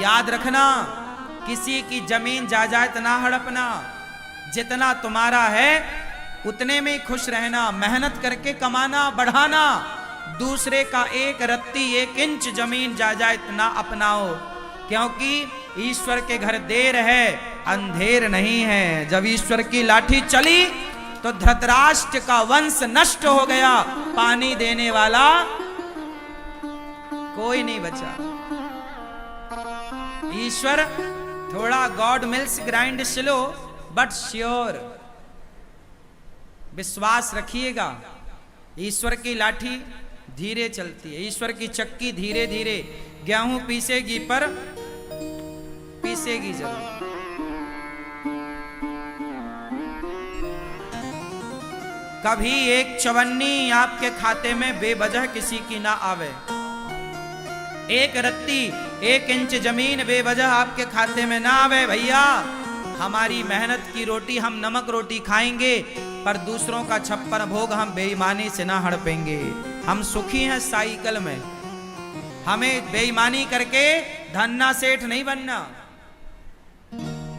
याद रखना, किसी की जमीन जायदाद ना हड़पना, जितना तुम्हारा है उतने में खुश रहना, मेहनत करके कमाना बढ़ाना, दूसरे का एक रत्ती एक इंच जमीन जायदाद ना अपनाओ, क्योंकि ईश्वर के घर देर है अंधेर नहीं है। जब ईश्वर की लाठी चली तो धृतराष्ट्र का वंश नष्ट हो गया, पानी देने वाला कोई नहीं बचा। ईश्वर थोड़ा God mills grind slow but sure, विश्वास रखिएगा। ईश्वर की लाठी धीरे चलती है, ईश्वर की चक्की धीरे धीरे गेहूं पीसेगी पर पीसेगी जरूर। कभी एक चवन्नी आपके खाते में बेवजह किसी की ना आवे, एक रत्ती एक इंच जमीन बेवजह आपके खाते में ना आवे। भैया हमारी मेहनत की रोटी हम नमक रोटी खाएंगे, पर दूसरों का छप्पन भोग हम बेईमानी से ना हड़पेंगे। हम सुखी हैं साइकिल में, हमें बेईमानी करके धन्ना सेठ नहीं बनना।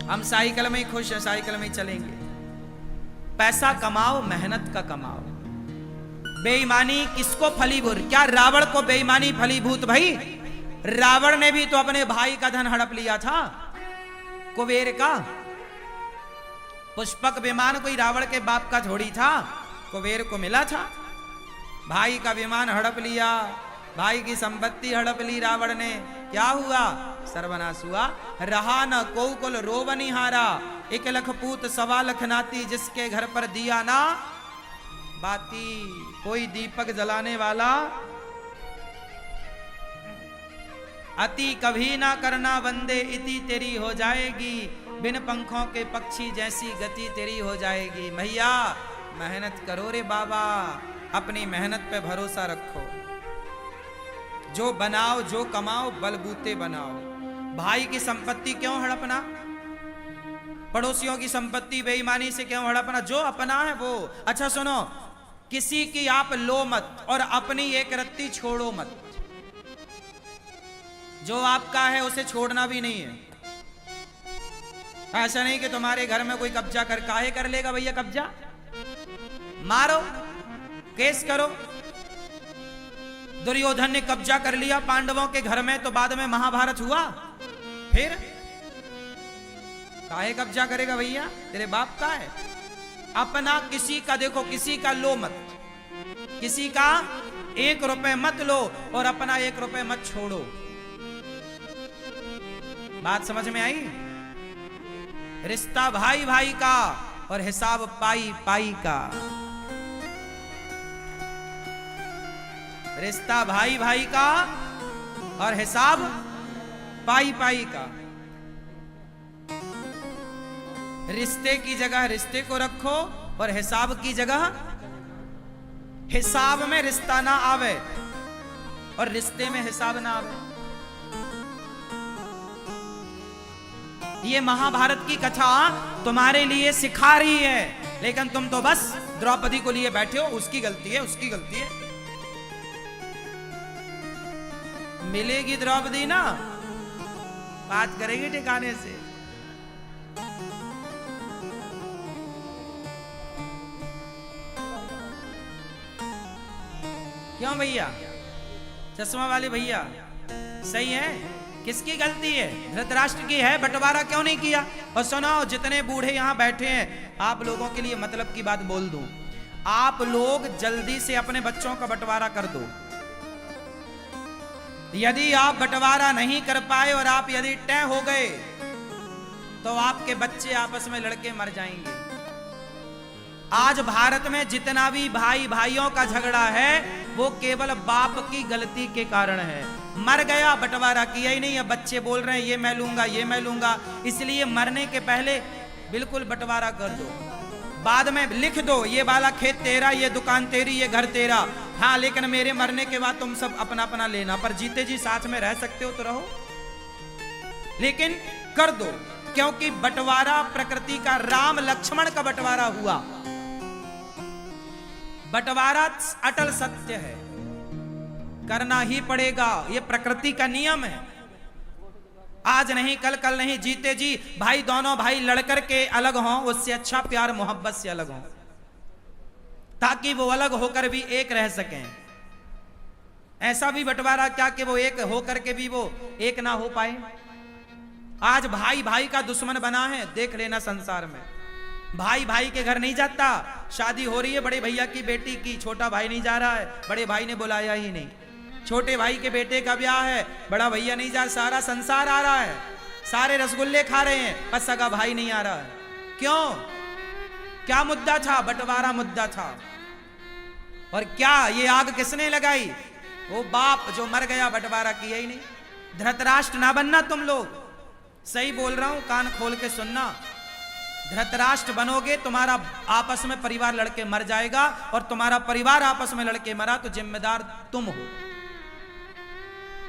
हम साइकिल में ही खुश हैं, साइकिल में ही चलेंगे। पैसा कमाओ, मेहनत का कमाओ। बेईमानी किसको फलीभूत, क्या रावण को बेईमानी फलीभूत? भाई रावण ने भी तो अपने भाई का धन हड़प लिया था, कुबेर का। पुष्पक विमान कोई रावण के बाप का थोड़ी था, कुबेर को मिला था। भाई का विमान हड़प लिया, भाई की संपत्ति हड़प ली रावण ने। क्या हुआ? सर्वनाश हुआ। रहा न को कुल रोवनिहारा, 1 लख पूत 1.25 लाख नाती, जिसके घर पर दिया ना बाती। कोई दीपक जलाने वाला अति कभी ना करना बंदे, इति तेरी हो जाएगी। बिन पंखों के पक्षी जैसी गति तेरी हो जाएगी। भैया मेहनत करो रे बाबा, अपनी मेहनत पे भरोसा रखो। जो बनाओ जो कमाओ बलबूते बनाओ। भाई की संपत्ति क्यों हड़पना, पड़ोसियों की संपत्ति बेईमानी से क्यों हड़पना? जो अपना है वो। अच्छा सुनो, किसी की आप लो मत और अपनी एक रत्ती छोड़ो मत। जो आपका है उसे छोड़ना भी नहीं है। ऐसा नहीं कि तुम्हारे घर में कोई कब्जा कर, काहे कर लेगा भैया कब्जा? मारो, केस करो। दुर्योधन ने कब्जा कर लिया पांडवों के घर में, तो बाद में महाभारत हुआ। फिर काहे कब्जा करेगा भैया? तेरे बाप का है। अपना किसी का देखो, किसी का लो मत, किसी का 1 रुपए मत लो और अपना 1 रुपए मत छोड़ो। बात समझ में आई? रिश्ता भाई भाई का और हिसाब पाई पाई का। रिश्ता भाई भाई का और हिसाब पाई पाई का। रिश्ते की जगह रिश्ते को रखो और हिसाब की जगह हिसाब में रिश्ता ना आवे और रिश्ते में हिसाब ना आवे। ये महाभारत की कथा तुम्हारे लिए सिखा रही है, लेकिन तुम तो बस द्रौपदी को लिए बैठे हो। उसकी गलती है, उसकी गलती है। मिलेगी द्रौपदी ना, बात करेगी ठिकाने से। क्यों भैया? चश्मा वाले भैया सही है? किसकी गलती है? धृतराष्ट्र की है। बंटवारा क्यों नहीं किया? और सुनो, जितने बूढ़े यहां बैठे हैं, आप लोगों के लिए मतलब की बात बोल दूं। आप लोग जल्दी से अपने बच्चों का बंटवारा कर दो। यदि आप बंटवारा नहीं कर पाए और आप यदि तय हो गए, तो आपके बच्चे आपस में लड़के मर जाएंगे। आज भारत में जितना भी भाई भाइयों का झगड़ा है, वो केवल बाप की गलती के कारण है। मर गया, बंटवारा किया ही नहीं है। बच्चे बोल रहे हैं ये मैं लूंगा, ये मैं लूंगा। इसलिए मरने के पहले बिल्कुल बंटवारा कर दो। बाद में लिख दो, ये वाला खेत तेरा, ये दुकान तेरी, ये घर तेरा। हाँ, लेकिन मेरे मरने के बाद तुम सब अपना अपना लेना। पर जीते जी साथ में रह सकते हो तो रहो, लेकिन कर दो। क्योंकि बंटवारा प्रकृति का, राम लक्ष्मण का बंटवारा हुआ। बंटवारा अटल सत्य है, करना ही पड़ेगा। यह प्रकृति का नियम है। आज नहीं कल, कल नहीं, जीते जी भाई दोनों भाई लड़कर के अलग हों, उससे अच्छा प्यार मोहब्बत से अलग हों, ताकि वो अलग होकर भी एक रह सकें। ऐसा भी बंटवारा क्या कि वो एक होकर के भी वो एक ना हो पाए। आज भाई भाई का दुश्मन बना है, देख लेना संसार में। भाई भाई के घर नहीं जाता, शादी हो रही है बड़े भैया की बेटी की, छोटा भाई नहीं जा रहा है, बड़े भाई ने बुलाया ही नहीं। छोटे भाई के बेटे का ब्याह है, बड़ा भैया नहीं जा, सारा संसार आ रहा है, सारे रसगुल्ले खा रहे हैं, पर सगा भाई नहीं आ रहा है। क्यों? क्या मुद्दा था? बंटवारा मुद्दा था। और क्या ये आग किसने लगाई? वो बाप जो मर गया, बंटवारा किया ही नहीं। धृतराष्ट्र ना बनना तुम लोग, सही बोल रहा हूं, कान खोल के सुनना। धृतराष्ट्र बनोगे, तुम्हारा आपस में परिवार लड़के मर जाएगा, और तुम्हारा परिवार आपस में लड़के मरा तो जिम्मेदार तुम हो।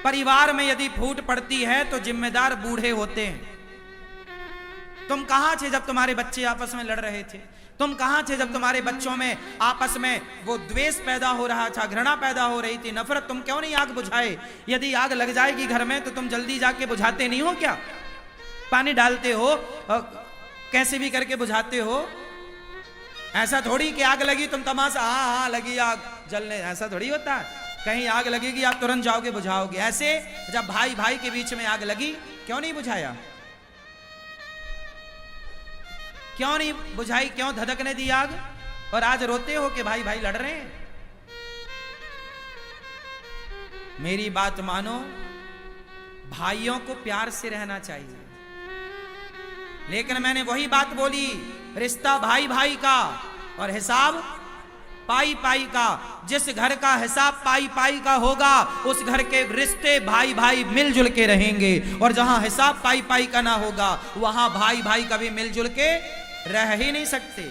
परिवार में यदि फूट पड़ती है तो जिम्मेदार बूढ़े होते हैं। तुम कहां थे जब तुम्हारे बच्चे आपस में लड़ रहे थे? तुम कहां थे जब तुम्हारे बच्चों में आपस में वो द्वेष पैदा हो रहा था, घृणा पैदा हो रही थी, नफरत? तुम क्यों नहीं आग बुझाए? यदि आग लग जाएगी घर में तो तुम जल्दी जाके बुझाते नहीं हो क्या? पानी डालते हो, कैसे भी करके बुझाते हो। ऐसा थोड़ी कि आग लगी तुम तमाशा, हाँ हाँ लगी आग जलने, ऐसा थोड़ी होता है। कहीं आग लगेगी आप तुरंत जाओगे बुझाओगे। ऐसे जब भाई भाई के बीच में आग लगी, क्यों नहीं बुझाया? क्यों नहीं बुझाई? क्यों धधकने दी आग? और आज रोते हो कि भाई भाई लड़ रहे हैं। मेरी बात मानो, भाइयों को प्यार से रहना चाहिए, लेकिन मैंने वही बात बोली, रिश्ता भाई भाई का और हिसाब पाई पाई का। जिस घर का हिसाब पाई पाई का होगा, उस घर के रिश्ते भाई भाई मिलजुल के रहेंगे, और जहां हिसाब पाई पाई का ना होगा, वहां भाई भाई कभी मिलजुल के रह ही नहीं सकते।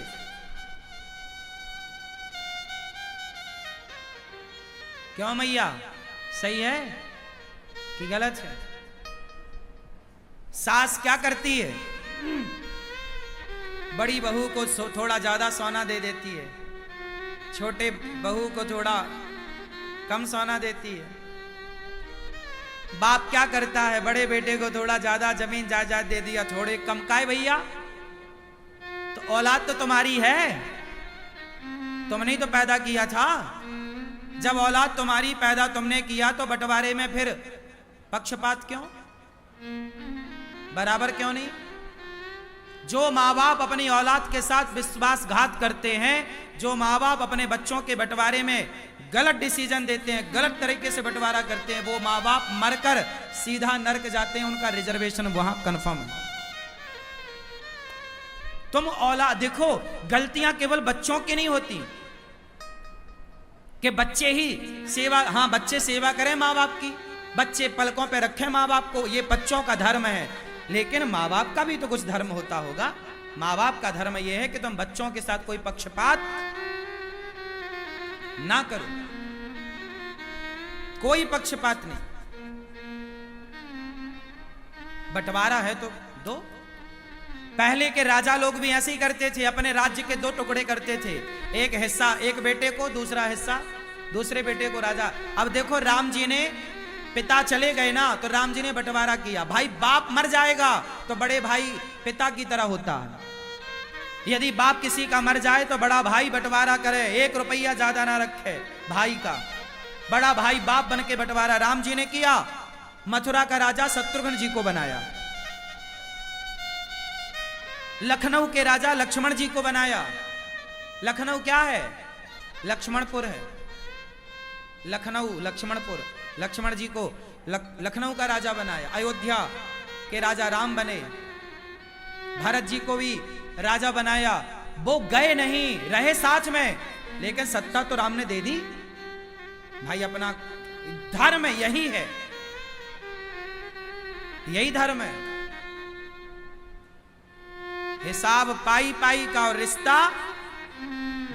क्यों मैया, सही है कि गलत है? सास क्या करती है? बड़ी बहू को थोड़ा ज्यादा सोना दे देती है, छोटे बहू को थोड़ा कम सोना देती है। बाप क्या करता है? बड़े बेटे को थोड़ा ज्यादा जमीन जायदाद दे दिया, थोड़े कम। काहे भैया? तो औलाद तो तुम्हारी है, तुमने ही तो पैदा किया था। जब औलाद तुम्हारी पैदा तुमने किया, तो बंटवारे में फिर पक्षपात क्यों? बराबर क्यों नहीं? जो माँ बाप अपनी औलाद के साथ विश्वासघात करते हैं, जो माँ बाप अपने बच्चों के बंटवारे में गलत डिसीजन देते हैं, गलत तरीके से बंटवारा करते हैं, वो माँ बाप मरकर सीधा नरक जाते हैं, उनका रिजर्वेशन वहां कंफर्म है। तुम औलाद देखो, गलतियां केवल बच्चों की नहीं होती कि बच्चे ही सेवा, हाँ बच्चे सेवा करें माँ बाप की, बच्चे पलकों पे रखें माँ बाप को, ये बच्चों का धर्म है। लेकिन माँ बाप का भी तो कुछ धर्म होता होगा। माँ बाप का धर्म यह है कि तुम बच्चों के साथ कोई पक्षपात ना करो, कोई पक्षपात नहीं। बंटवारा है तो दो। पहले के राजा लोग भी ऐसे ही करते थे, अपने राज्य के दो टुकड़े करते थे, एक हिस्सा एक बेटे को, दूसरा हिस्सा दूसरे बेटे को। राजा, अब देखो राम जी ने, पिता चले गए ना, तो राम जी ने बंटवारा किया। भाई बाप मर जाएगा तो बड़े भाई पिता की तरह होता है। यदि बाप किसी का मर जाए तो बड़ा भाई बंटवारा करे, 1 रुपया ज्यादा ना रखे भाई का। बड़ा भाई बाप बन के बंटवारा राम जी ने किया। मथुरा का राजा शत्रुघ्न जी को बनाया, लखनऊ के राजा लक्ष्मण जी को बनाया। लखनऊ क्या है? लक्ष्मणपुर है। लखनऊ लक्ष्मणपुर, लक्ष्मण जी को लखनऊ का राजा बनाया। अयोध्या के राजा राम बने, भरत जी को भी राजा बनाया। वो गए नहीं, रहे साथ में, लेकिन सत्ता तो राम ने दे दी। भाई अपना धर्म यही है, यही धर्म है। हिसाब पाई पाई का और रिश्ता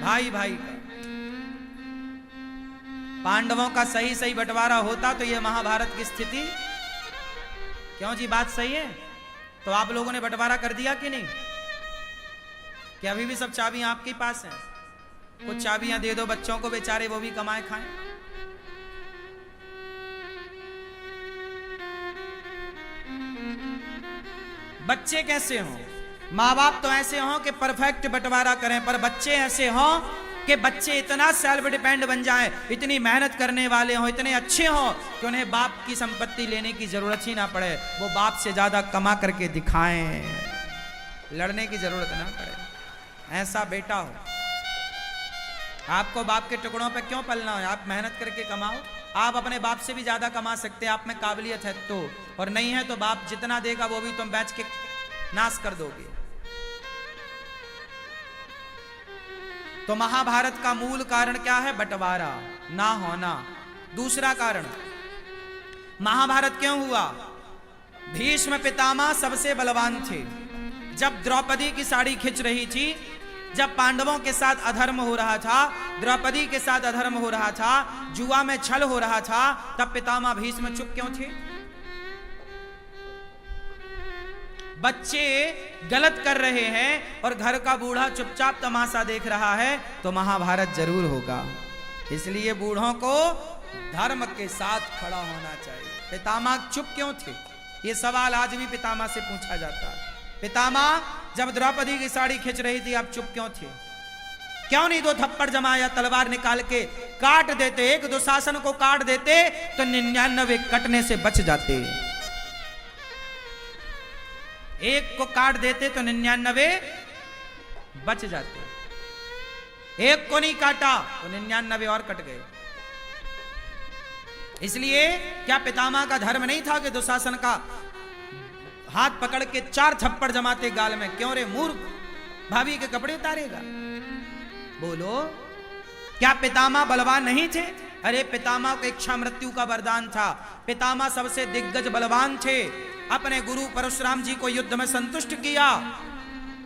भाई भाई का। पांडवों का सही सही बंटवारा होता तो ये महाभारत की स्थिति। क्यों जी, बात सही है? तो आप लोगों ने बंटवारा कर दिया कि नहीं? कि अभी भी सब चाबियां आपके पास हैं? कुछ चाबियां दे दो बच्चों को, बेचारे वो भी कमाए खाएं। बच्चे कैसे हों? माँ बाप तो ऐसे हों कि परफेक्ट बंटवारा करें, पर बच्चे ऐसे हों कि बच्चे इतना सेल्फ डिपेंड बन जाएं, इतनी मेहनत करने वाले हों, इतने अच्छे हों कि उन्हें बाप की संपत्ति लेने की जरूरत ही ना पड़े, वो बाप से ज्यादा कमा करके दिखाएं, लड़ने की जरूरत ना पड़े। ऐसा बेटा हो। आपको बाप के टुकड़ों पे क्यों पलना है? आप मेहनत करके कमाओ। आप अपने बाप से भी ज्यादा कमा सकते हैं, आप में काबिलियत है तो, और नहीं है तो बाप जितना देगा वो भी तुम बेच के नाश कर दोगे। तो महाभारत का मूल कारण क्या है? बंटवारा ना होना। दूसरा कारण, महाभारत क्यों हुआ? भीष्म पितामह सबसे बलवान थे। जब द्रौपदी की साड़ी खिंच रही थी, जब पांडवों के साथ अधर्म हो रहा था, द्रौपदी के साथ अधर्म हो रहा था, जुआ में छल हो रहा था, तब पितामह भीष्म चुप क्यों थे? बच्चे गलत कर रहे हैं और घर का बूढ़ा चुपचाप तमाशा देख रहा है, तो महाभारत जरूर होगा। इसलिए बूढ़ों को धर्म के साथ खड़ा होना चाहिए। पितामह चुप क्यों थे? ये सवाल आज भी पितामह से पूछा जाता है। पितामह, जब द्रौपदी की साड़ी खिंच रही थी, आप चुप क्यों थे? क्यों नहीं दो थप्पड़ जमाया, तलवार निकाल के काट देते? एक दुशासन को काट देते तो 99 कटने से बच जाते। एक को काट देते तो 99 बच जाते। एक को नहीं काटा तो 99 और कट गए। इसलिए क्या पितामह का धर्म नहीं था कि दुशासन का हाथ पकड़ के 4 थप्पड़ जमाते गाल में? क्यों रे मूर्ख, भाभी के कपड़े उतारेगा? बोलो, क्या पितामह बलवान नहीं थे? अरे पितामह को इच्छा मृत्यु का वरदान था। पितामह सबसे दिग्गज बलवान थे। अपने गुरु परशुराम जी को युद्ध में संतुष्ट किया।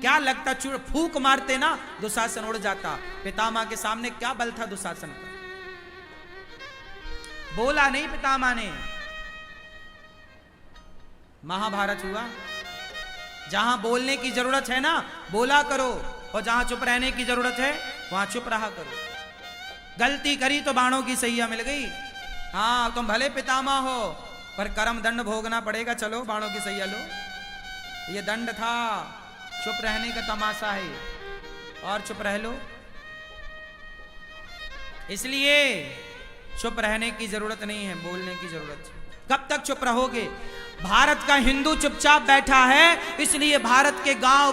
क्या लगता चूड़ फूक मारते ना दुशासन उड़ जाता? पितामह के सामने क्या बल था दुशासन का? बोला नहीं पितामह ने। महाभारत हुआ। जहां बोलने की जरूरत है ना, बोला करो, और जहां चुप रहने की जरूरत है वहां चुप रहा करो। गलती करी तो बाणों की सैया मिल गई। हाँ, तुम भले पितामह हो, पर कर्म दंड भोगना पड़ेगा। चलो बाणों की सैया लो, ये दंड था। चुप रहने का तमाशा है, और चुप रह लो। इसलिए चुप रहने की जरूरत नहीं है, बोलने की जरूरत है। कब तक चुप रहोगे? भारत का हिंदू चुपचाप बैठा है, इसलिए भारत के गांव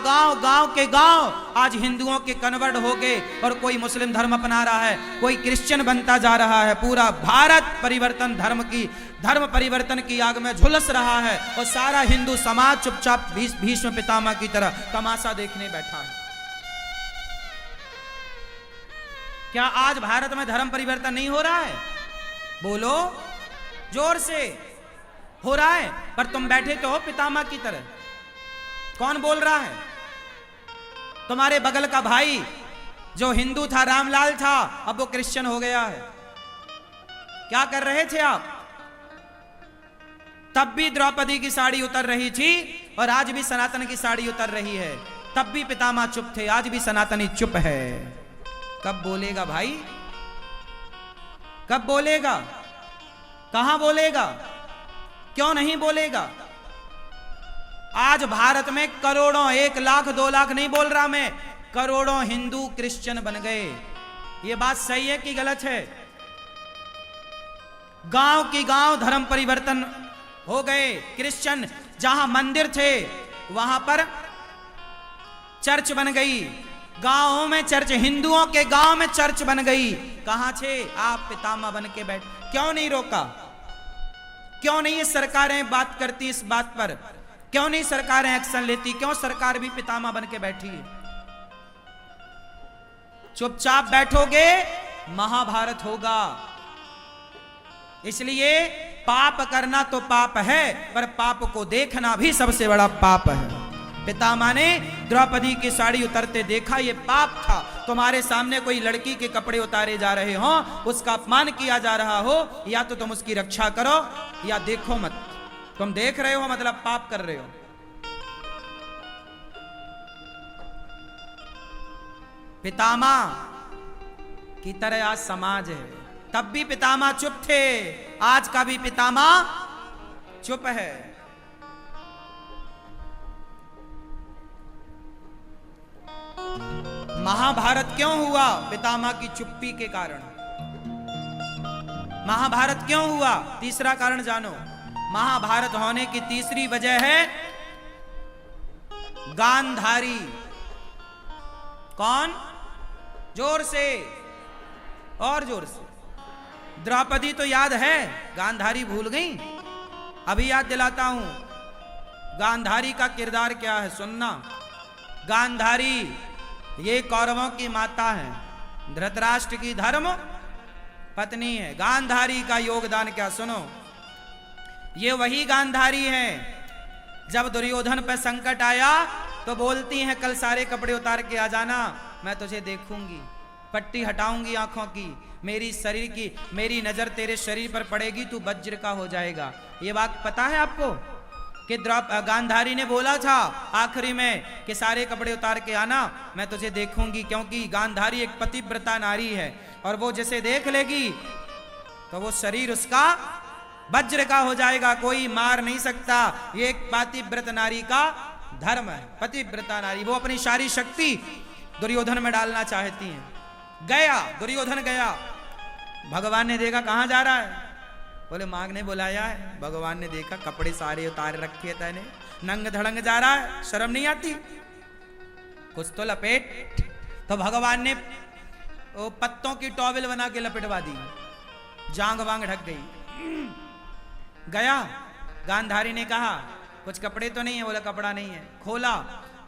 के गांव आज हिंदुओं के कन्वर्ट हो गए, और कोई मुस्लिम धर्म अपना रहा है, कोई क्रिश्चियन बनता जा रहा है। पूरा भारत परिवर्तन धर्म परिवर्तन की आग में झुलस रहा है, और सारा हिंदू समाज चुपचाप भीष्म पितामह की तरह तमाशा देखने बैठा है। क्या आज भारत में धर्म परिवर्तन नहीं हो रहा है? बोलो जोर से। हो रहा है, पर तुम बैठे तो हो पितामह की तरह। कौन बोल रहा है? तुम्हारे बगल का भाई जो हिंदू था, रामलाल था, अब वो क्रिश्चियन हो गया है। क्या कर रहे थे आप? तब भी द्रौपदी की साड़ी उतर रही थी, और आज भी सनातन की साड़ी उतर रही है। तब भी पितामह चुप थे, आज भी सनातनी चुप है। कब बोलेगा भाई? कब बोलेगा? कहां बोलेगा? क्यों नहीं बोलेगा? आज भारत में करोड़ों, 1 लाख 2 लाख नहीं बोल रहा मैं, करोड़ों हिंदू क्रिश्चियन बन गए। ये बात सही है कि गलत है? गांव की गांव धर्म परिवर्तन हो गए। क्रिश्चियन जहां मंदिर थे वहां पर चर्च बन गई। गांवों में चर्च, हिंदुओं के गांव में चर्च बन गई। कहां थे आप? पितामह बन के बैठ। क्यों नहीं रोका? क्यों नहीं ये सरकारें बात करती इस बात पर? क्यों नहीं सरकारें एक्शन लेती? क्यों सरकार भी पितामह बन के बैठी है? चुपचाप बैठोगे, महाभारत होगा। इसलिए पाप करना तो पाप है, पर पाप को देखना भी सबसे बड़ा पाप है। पितामह ने द्रौपदी की साड़ी उतरते देखा, ये पाप था। तुम्हारे सामने कोई लड़की के कपड़े उतारे जा रहे हो, उसका अपमान किया जा रहा हो, या तो तुम उसकी रक्षा करो या देखो मत। तुम देख रहे हो मतलब पाप कर रहे हो। पितामह की तरह आज समाज है। तब भी पितामह चुप थे, आज का भी पितामह चुप है। महाभारत क्यों हुआ? पितामह की चुप्पी के कारण। महाभारत क्यों हुआ? तीसरा कारण जानो। महाभारत होने की तीसरी वजह है गांधारी। कौन? जोर से और जोर से। द्रौपदी तो याद है, गांधारी भूल गई? अभी याद दिलाता हूं गांधारी का किरदार क्या है, सुनना। गांधारी ये कौरवों की माता है, धृतराष्ट्र की धर्म पत्नी है। गांधारी का योगदान क्या, सुनो। ये वही गांधारी है जब दुर्योधन पर संकट आया तो बोलती हैं कल सारे कपड़े उतार के आ जाना, मैं तुझे देखूंगी, पट्टी हटाऊंगी आंखों की, मेरी शरीर की, मेरी नजर तेरे शरीर पर पड़ेगी, तू वज्र का हो जाएगा। ये बात पता है आपको कि गांधारी ने बोला था आखिरी में कि सारे कपड़े उतार के आना, मैं तुझे देखूंगी, क्योंकि गांधारी एक पतिव्रता नारी है और वो जिसे देख लेगी तो वो शरीर उसका वज्र का हो जाएगा, कोई मार नहीं सकता। ये एक पतिव्रत नारी का धर्म है, पतिव्रता नारी। वो अपनी सारी शक्ति दुर्योधन में डालना चाहती हैं। गया दुर्योधन, गया, भगवान ने देखा कहां जा रहा है, बोले मां ने बुलाया है। भगवान ने देखा कपड़े सारे उतार रखे थे, नंग धड़ंग जा रहा है, शर्म नहीं आती, कुछ तो लपेट। तो भगवान ने वो पत्तों की टॉवेल बना के लपेटवा दी, जांग वांग ढक गई। गया, गांधारी ने कहा कुछ कपड़े तो नहीं है, बोला कपड़ा नहीं है। खोला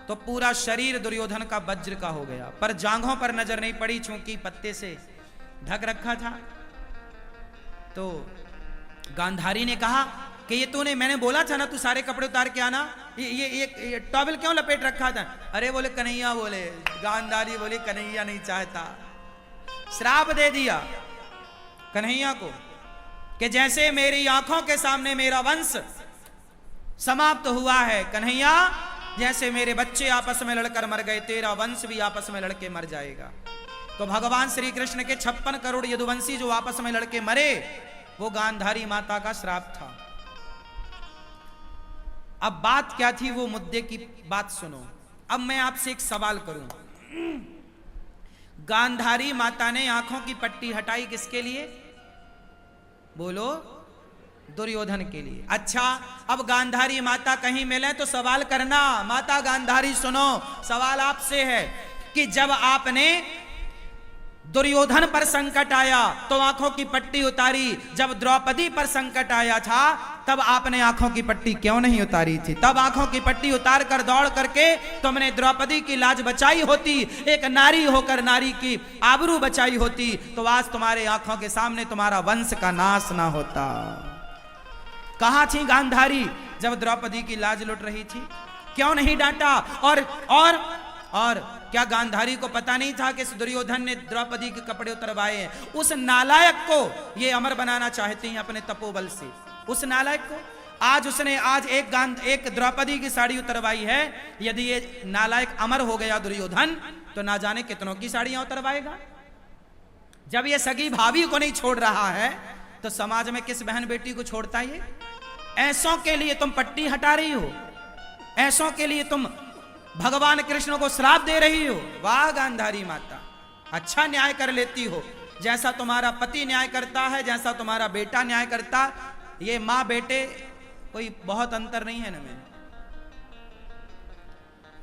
तो पूरा शरीर दुर्योधन का वज्र का हो गया, पर जांघों पर नजर नहीं पड़ी चूंकि पत्ते से ढक रखा था। तो गांधारी ने कहा कि ये तूने, मैंने बोला था ना तू सारे कपड़े उतार के आना, ये टॉवेल क्यों लपेट रखा था? अरे बोले कन्हैया, बोले गांधारी बोली कन्हैया नहीं चाहता। श्राप दे दिया कन्हैया को कि जैसे मेरी आंखों के सामने मेरा वंश समाप्त हुआ है कन्हैया, जैसे मेरे बच्चे आपस में लड़कर मर गए, तेरा वंश भी आपस में लड़के मर जाएगा। तो भगवान श्री कृष्ण के 56 करोड़ यदुवंशी जो आपस में लड़के मरे, वो गांधारी माता का श्राप था। अब बात क्या थी, वो मुद्दे की बात सुनो। अब मैं आपसे एक सवाल करूं, गांधारी माता ने आंखों की पट्टी हटाई किसके लिए? बोलो, दुर्योधन के लिए। अच्छा, अब गांधारी माता कहीं मिले तो सवाल करना। माता गांधारी सुनो, सवाल आपसे है कि जब आपने दुर्योधन पर संकट आया तो आंखों की पट्टी उतारी, जब द्रौपदी पर संकट आया था तब आपने आंखों की पट्टी क्यों नहीं उतारी थी? तब आंखों की पट्टी उतार कर दौड़ करके तुमने द्रौपदी की लाज बचाई होती, एक नारी होकर नारी की आबरू बचाई होती, तो आज तुम्हारे आंखों के सामने तुम्हारा वंश का नाश ना होता। कहां थी गांधारी जब द्रौपदी की लाज लुट रही थी? क्यों नहीं डांटा? और क्या गांधारी को पता नहीं था कि दुर्योधन ने द्रौपदी के कपड़े उतरवाए हैं? उस नालायक को ये अमर बनाना चाहती हैं अपने तपोबल से। उस नालायक को आज एक द्रौपदी की साड़ी उतरवाई है। यदि ये नालायक अमर हो गया दुर्योधन, तो ना जाने कितनों की साड़ियां उतरवाएगा। जब ये सगी भाभी को नहीं छोड़ रहा है तो समाज में किस बहन बेटी को छोड़ता है? ऐसों के लिए तुम पट्टी हटा रही हो, ऐसों के लिए तुम भगवान कृष्ण को श्राप दे रही हो। वाह गांधारी माता, अच्छा न्याय कर लेती हो। जैसा तुम्हारा पति न्याय करता है, जैसा तुम्हारा बेटा न्याय करता, ये माँ बेटे कोई बहुत अंतर नहीं है ना। में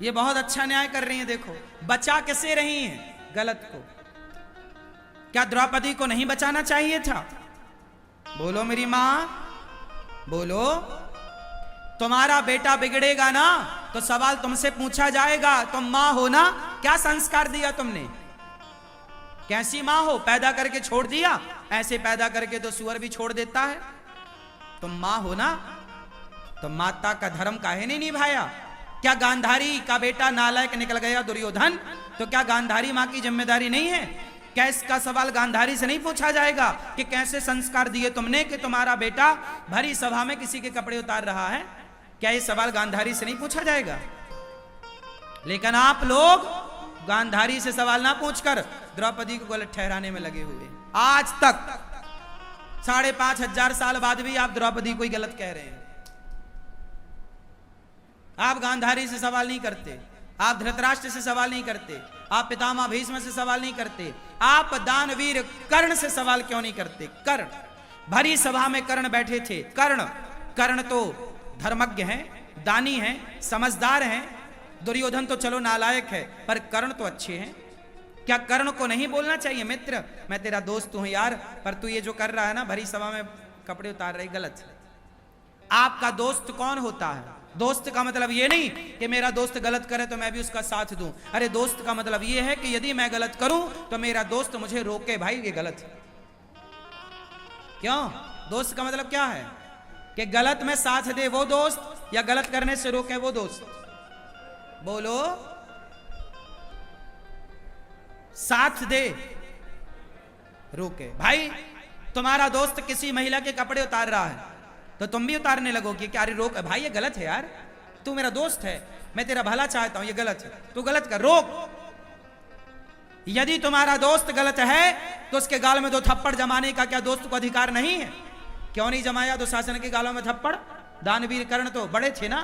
ये बहुत अच्छा न्याय कर रही हैं। देखो बचा कैसे रही हैं गलत को। क्या द्रौपदी को नहीं बचाना चाहिए था? बोलो मेरी माँ, बोलो। तुम्हारा बेटा बिगड़ेगा ना तो सवाल तुमसे पूछा जाएगा। तुम मां हो ना, क्या संस्कार दिया तुमने? कैसी मां हो? पैदा करके छोड़ दिया? ऐसे पैदा करके तो सुअर भी छोड़ देता है। तुम मां हो ना, तो माता का धर्म काहे नहीं निभाया? क्या गांधारी का बेटा नालायक निकल गया दुर्योधन, तो क्या गांधारी मां की जिम्मेदारी नहीं है? क्या इसका सवाल गांधारी से नहीं पूछा जाएगा कि कैसे संस्कार दिए तुमने कि तुम्हारा बेटा भरी सभा में किसी के कपड़े उतार रहा है? क्या ये सवाल गांधारी से नहीं पूछा जाएगा? लेकिन आप लोग गांधारी से सवाल ना पूछकर द्रौपदी को गलत ठहराने में लगे हुए। आज तक 5,500 साल बाद भी आप द्रौपदी को ही गलत कह रहे हैं। आप गांधारी से सवाल नहीं करते, आप धृतराष्ट्र से सवाल नहीं करते, आप पितामह भीष्म से सवाल नहीं करते? आप दानवीर कर्ण से सवाल क्यों नहीं करते? कर्ण, भरी सभा में कर्ण बैठे थे। कर्ण तो धर्मज्ञ हैं, दानी हैं, समझदार हैं। दुर्योधन तो चलो नालायक है, पर कर्ण तो अच्छे हैं। क्या कर्ण को नहीं बोलना चाहिए, मित्र मैं तेरा दोस्त हूं यार, पर तू ये जो कर रहा है ना, भरी सभा में कपड़े उतार रही, गलत है। आपका दोस्त कौन होता है? दोस्त का मतलब ये नहीं कि मेरा दोस्त गलत करे तो मैं भी उसका साथ दूं। अरे दोस्त का मतलब ये है कि यदि मैं गलत करूं तो मेरा दोस्त मुझे रोके, भाई ये गलत है। क्यों? दोस्त का मतलब क्या है? कि गलत में साथ दे वो दोस्त, या गलत करने से रोके वो दोस्त? बोलो। साथ दे, रोके। भाई तुम्हारा दोस्त किसी महिला के कपड़े उतार रहा है तो तुम भी उतारने लगोगे कि अरे रोक भाई, ये गलत है यार, तू मेरा दोस्त है, मैं तेरा भला चाहता हूं, ये गलत है, तू गलत कर, रोक। यदि तुम्हारा दोस्त गलत है तो उसके गाल में 2 थप्पड़ जमाने का क्या दोस्त को अधिकार नहीं है? क्यों नहीं जमाया दुशासन के गालों में थप्पड़? दानवीर कर्ण तो बड़े थे ना,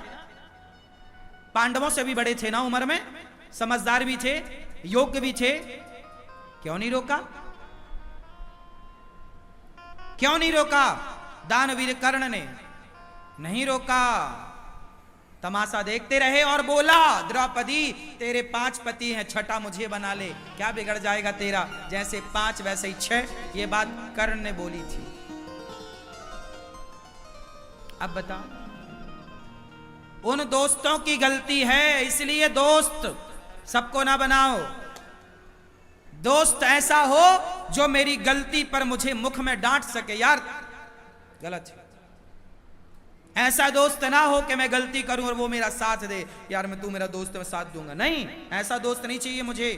पांडवों से भी बड़े थे ना उम्र में, समझदार भी थे, योग्य भी थे। क्यों नहीं रोका? क्यों नहीं रोका? दानवीर कर्ण ने नहीं रोका, तमाशा देखते रहे और बोला, द्रौपदी तेरे 5 पति हैं, छठा मुझे बना ले, क्या बिगड़ जाएगा तेरा? जैसे 5 वैसे ही 6। ये बात कर्ण ने बोली थी। अब बताओ, उन दोस्तों की गलती है, इसलिए दोस्त सबको ना बनाओ। दोस्त ऐसा हो जो मेरी गलती पर मुझे मुख में डांट सके, यार गलत है। ऐसा दोस्त ना हो कि मैं गलती करूं और वो मेरा साथ दे, यार मैं तू मेरा दोस्त है मैं साथ दूंगा, नहीं, ऐसा दोस्त नहीं चाहिए मुझे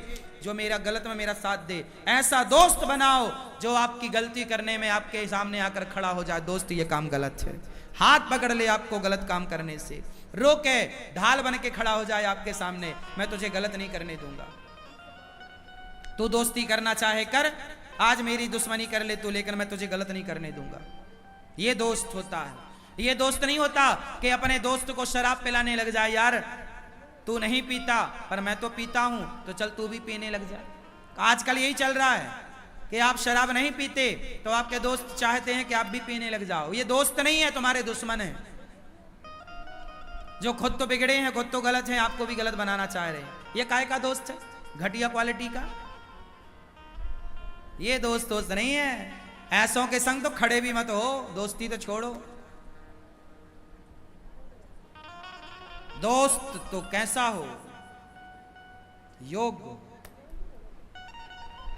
जो मेरा गलत में मेरा साथ दे। ऐसा दोस्त बनाओ जो आपकी गलती करने में आपके सामने आकर खड़ा हो जाए, दोस्त ये काम गलत है, हाथ पकड़ ले आपको गलत काम करने से, रोके, ढाल बन के खड़ा हो जाए आपके सामने, मैं तुझे गलत नहीं करने दूंगा। तू दोस्ती करना चाहे कर, आज मेरी दुश्मनी कर ले तू, लेकिन मैं तुझे गलत नहीं करने दूंगा। ये दोस्त होता है। ये दोस्त नहीं होता कि अपने दोस्त को शराब पिलाने लग जाए, यार तू नहीं पीता पर मैं तो पीता हूं, तो चल तू भी पीने लग जा। आजकल यही चल रहा है कि आप शराब नहीं पीते तो आपके दोस्त चाहते हैं कि आप भी पीने लग जाओ। ये दोस्त नहीं है, तुम्हारे दुश्मन है, जो खुद तो बिगड़े हैं, खुद तो गलत हैं, आपको भी गलत बनाना चाह रहे हैं। ये काय का दोस्त है? घटिया क्वालिटी का। ये दोस्त नहीं है। ऐसों के संग तो खड़े भी मत हो, दोस्ती तो छोड़ो। दोस्त तो कैसा हो? योग्य,